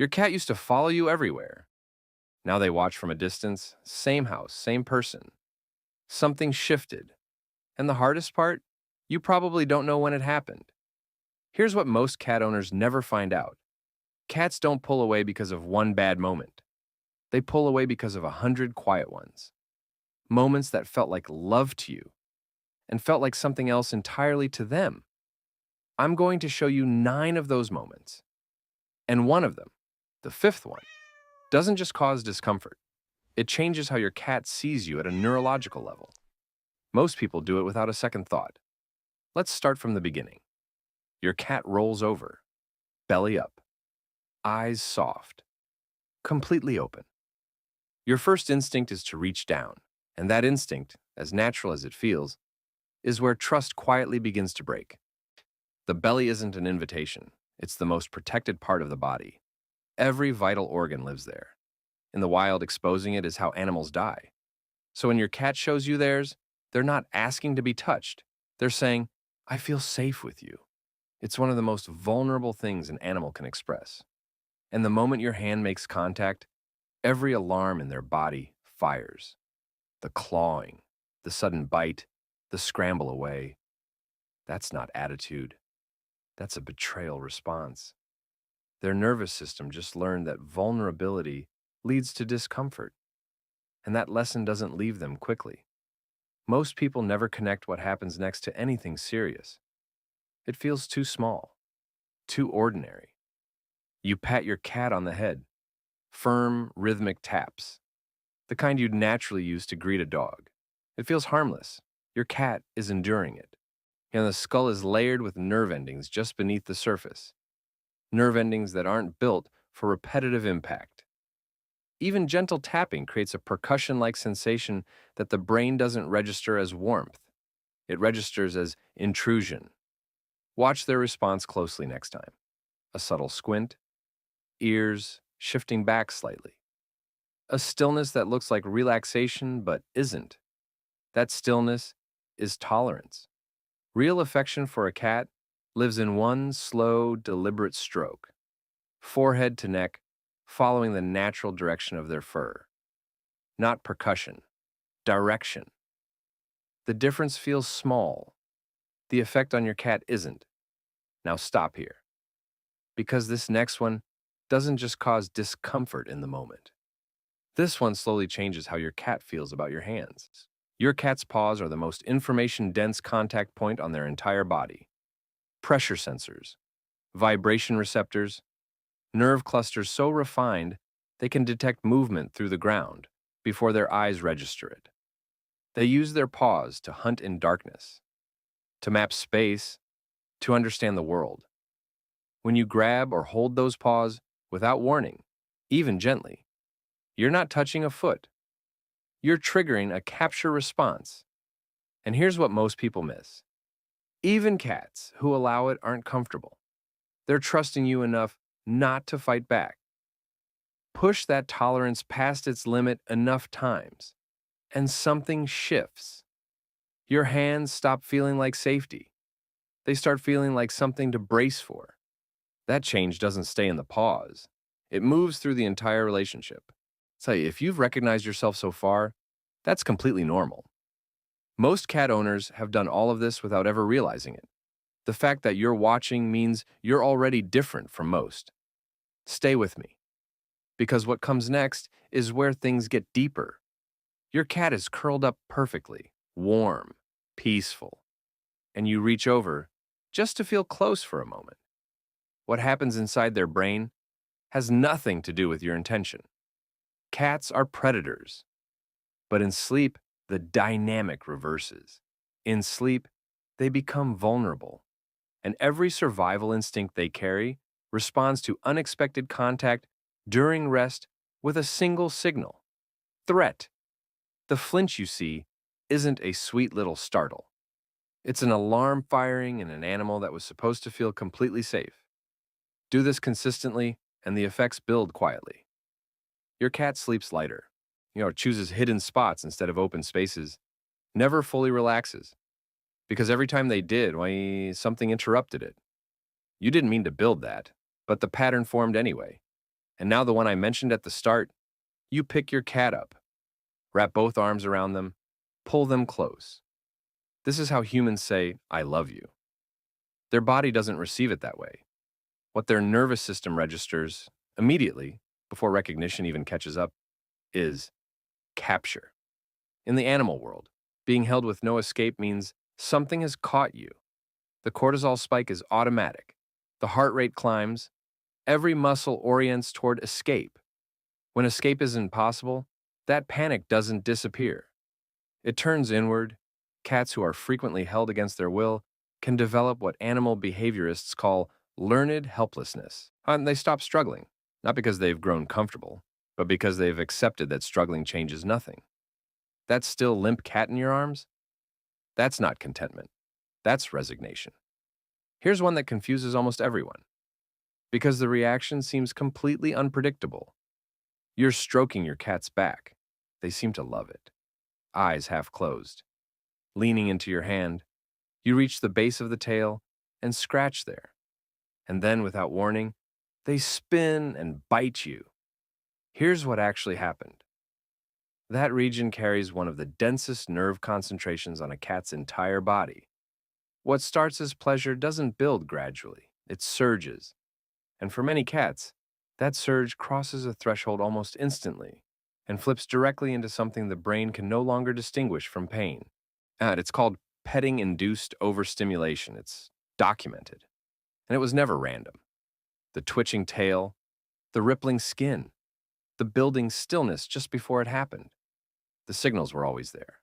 Your cat used to follow you everywhere. Now they watch from a distance, same house, same person. Something shifted. And the hardest part? You probably don't know when it happened. Here's what most cat owners never find out. Cats don't pull away because of one bad moment. They pull away because of 100 quiet ones. Moments that felt like love to you and felt like something else entirely to them. I'm going to show you 9 of those moments. And one of them, the fifth one, doesn't just cause discomfort. It changes how your cat sees you at a neurological level. Most people do it without a second thought. Let's start from the beginning. Your cat rolls over, belly up, eyes soft, completely open. Your first instinct is to reach down, and that instinct, as natural as it feels, is where trust quietly begins to break. The belly isn't an invitation. It's the most protected part of the body. Every vital organ lives there. In the wild, exposing it is how animals die. So when your cat shows you theirs, they're not asking to be touched. They're saying, I feel safe with you. It's one of the most vulnerable things an animal can express. And the moment your hand makes contact, every alarm in their body fires. The clawing, the sudden bite, the scramble away. That's not attitude. That's a betrayal response. Their nervous system just learned that vulnerability leads to discomfort, and that lesson doesn't leave them quickly. Most people never connect what happens next to anything serious. It feels too small, too ordinary. You pat your cat on the head, firm, rhythmic taps, the kind you'd naturally use to greet a dog. It feels harmless. Your cat is enduring it. And the skull is layered with nerve endings just beneath the surface. Nerve endings that aren't built for repetitive impact. Even gentle tapping creates a percussion-like sensation that the brain doesn't register as warmth. It registers as intrusion. Watch their response closely next time. A subtle squint, ears shifting back slightly. A stillness that looks like relaxation but isn't. That stillness is tolerance. Real affection for a cat lives in one slow, deliberate stroke, forehead to neck, following the natural direction of their fur. Not percussion, direction. The difference feels small. The effect on your cat isn't. Now stop here, because this next one doesn't just cause discomfort in the moment. This one slowly changes how your cat feels about your hands. Your cat's paws are the most information-dense contact point on their entire body. Pressure sensors, vibration receptors, nerve clusters so refined they can detect movement through the ground before their eyes register it. They use their paws to hunt in darkness, to map space, to understand the world. When you grab or hold those paws without warning, even gently, you're not touching a foot. You're triggering a capture response. And here's what most people miss. Even cats who allow it aren't comfortable. They're trusting you enough not to fight back. Push that tolerance past its limit enough times, and something shifts. Your hands stop feeling like safety. They start feeling like something to brace for. That change doesn't stay in the pause. It moves through the entire relationship. So if you've recognized yourself so far, that's completely normal. Most cat owners have done all of this without ever realizing it. The fact that you're watching means you're already different from most. Stay with me, because what comes next is where things get deeper. Your cat is curled up perfectly, warm, peaceful, and you reach over just to feel close for a moment. What happens inside their brain has nothing to do with your intention. Cats are predators, but in sleep, the dynamic reverses. In sleep, they become vulnerable, and every survival instinct they carry responds to unexpected contact during rest with a single signal: threat. The flinch you see isn't a sweet little startle. It's an alarm firing in an animal that was supposed to feel completely safe. Do this consistently, and the effects build quietly. Your cat sleeps lighter, chooses hidden spots instead of open spaces, never fully relaxes, because every time they did, why, something interrupted it. You didn't mean to build that, but the pattern formed anyway. And now the one I mentioned at the start, you pick your cat up, wrap both arms around them, pull them close. This is how humans say, I love you. Their body doesn't receive it that way. What their nervous system registers immediately, before recognition even catches up, is capture. In the animal world, being held with no escape means something has caught you. The cortisol spike is automatic. The heart rate climbs. Every muscle orients toward escape. When escape is impossible, that panic doesn't disappear. It turns inward. Cats who are frequently held against their will can develop what animal behaviorists call learned helplessness. And they stop struggling, not because they've grown comfortable, but because they've accepted that struggling changes nothing. That still limp cat in your arms? That's not contentment. That's resignation. Here's one that confuses almost everyone, because the reaction seems completely unpredictable. You're stroking your cat's back. They seem to love it. Eyes half closed. Leaning into your hand, you reach the base of the tail and scratch there. And then, without warning, they spin and bite you. Here's what actually happened. That region carries one of the densest nerve concentrations on a cat's entire body. What starts as pleasure doesn't build gradually, it surges. And for many cats, that surge crosses a threshold almost instantly and flips directly into something the brain can no longer distinguish from pain. And it's called petting-induced overstimulation. It's documented. And it was never random. The twitching tail, the rippling skin, the building stillness just before it happened. The signals were always there.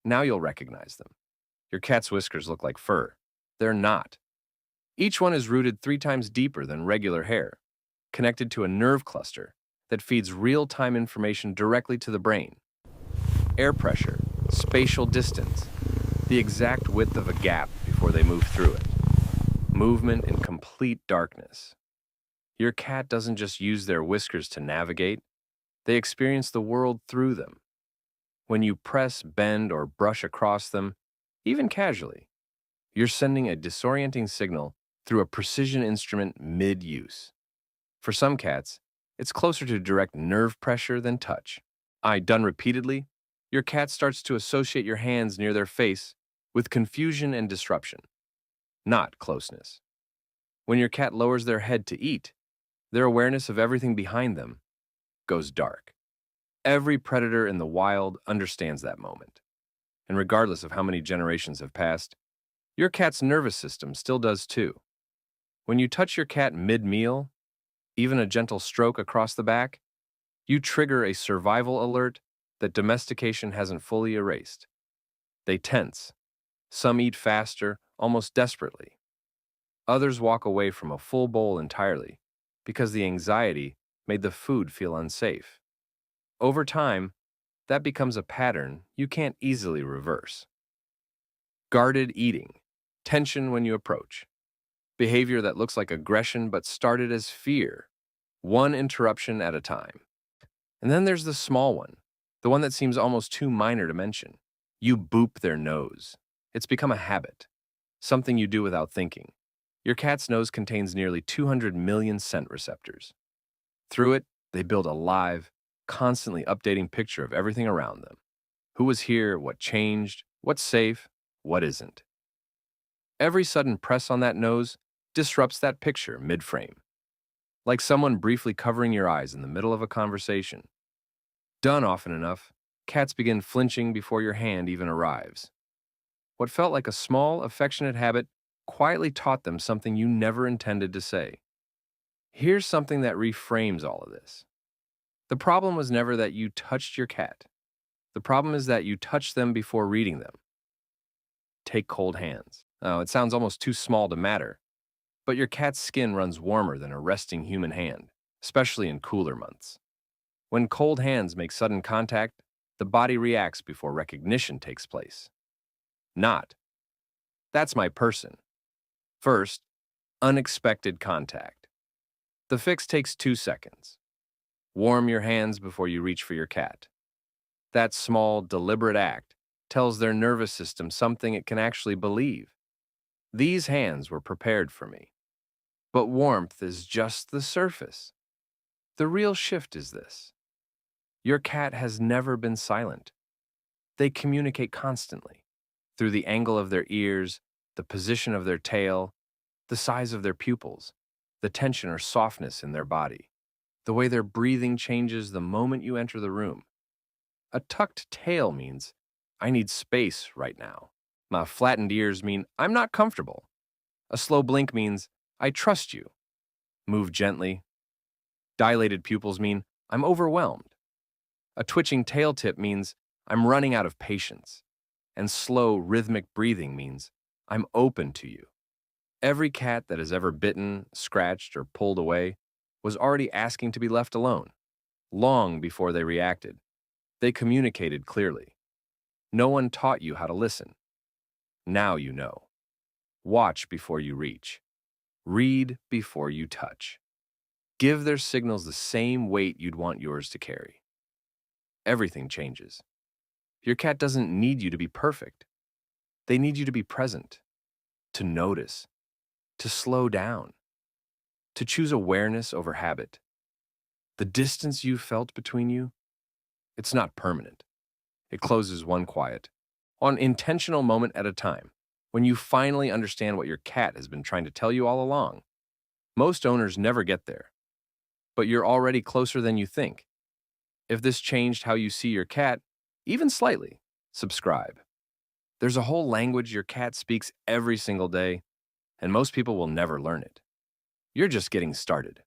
Now you'll recognize them. Your cat's whiskers look like fur. They're not. Each one is rooted 3 times deeper than regular hair, connected to a nerve cluster that feeds real-time information directly to the brain. Air pressure, spatial distance, the exact width of a gap before they move through it. Movement in complete darkness. Your cat doesn't just use their whiskers to navigate, they experience the world through them. When you press, bend, or brush across them, even casually, you're sending a disorienting signal through a precision instrument mid-use. For some cats, it's closer to direct nerve pressure than touch. Done repeatedly, your cat starts to associate your hands near their face with confusion and disruption, not closeness. When your cat lowers their head to eat, their awareness of everything behind them goes dark. Every predator in the wild understands that moment. And regardless of how many generations have passed, your cat's nervous system still does too. When you touch your cat mid-meal, even a gentle stroke across the back, you trigger a survival alert that domestication hasn't fully erased. They tense. Some eat faster, almost desperately. Others walk away from a full bowl entirely because the anxiety made the food feel unsafe. Over time, that becomes a pattern you can't easily reverse. Guarded eating, tension when you approach, behavior that looks like aggression but started as fear, one interruption at a time. And then there's the small one, the one that seems almost too minor to mention. You boop their nose. It's become a habit, something you do without thinking. Your cat's nose contains nearly 200 million scent receptors. Through it, they build a live, constantly updating picture of everything around them. Who was here, what changed, what's safe, what isn't. Every sudden press on that nose disrupts that picture mid-frame, like someone briefly covering your eyes in the middle of a conversation. Done often enough, cats begin flinching before your hand even arrives. What felt like a small, affectionate habit quietly taught them something you never intended to say. Here's something that reframes all of this. The problem was never that you touched your cat. The problem is that you touched them before reading them. Take cold hands. Oh, it sounds almost too small to matter, but your cat's skin runs warmer than a resting human hand, especially in cooler months. When cold hands make sudden contact, the body reacts before recognition takes place. Not, that's my person. First, unexpected contact. The fix takes 2 seconds. Warm your hands before you reach for your cat. That small, deliberate act tells their nervous system something it can actually believe. These hands were prepared for me. But warmth is just the surface. The real shift is this. Your cat has never been silent. They communicate constantly through the angle of their ears, the position of their tail, the size of their pupils, the tension or softness in their body, the way their breathing changes the moment you enter the room. A tucked tail means, I need space right now. My flattened ears mean, I'm not comfortable. A slow blink means, I trust you. Move gently. Dilated pupils mean, I'm overwhelmed. A twitching tail tip means, I'm running out of patience. And slow, rhythmic breathing means, I'm open to you. Every cat that has ever bitten, scratched, or pulled away was already asking to be left alone, long before they reacted. They communicated clearly. No one taught you how to listen. Now you know. Watch before you reach. Read before you touch. Give their signals the same weight you'd want yours to carry. Everything changes. Your cat doesn't need you to be perfect. They need you to be present, to notice, to slow down, to choose awareness over habit. The distance you felt between you, it's not permanent. It closes one quiet, one intentional moment at a time, when you finally understand what your cat has been trying to tell you all along. Most owners never get there, but you're already closer than you think. If this changed how you see your cat, even slightly, subscribe. There's a whole language your cat speaks every single day, and most people will never learn it. You're just getting started.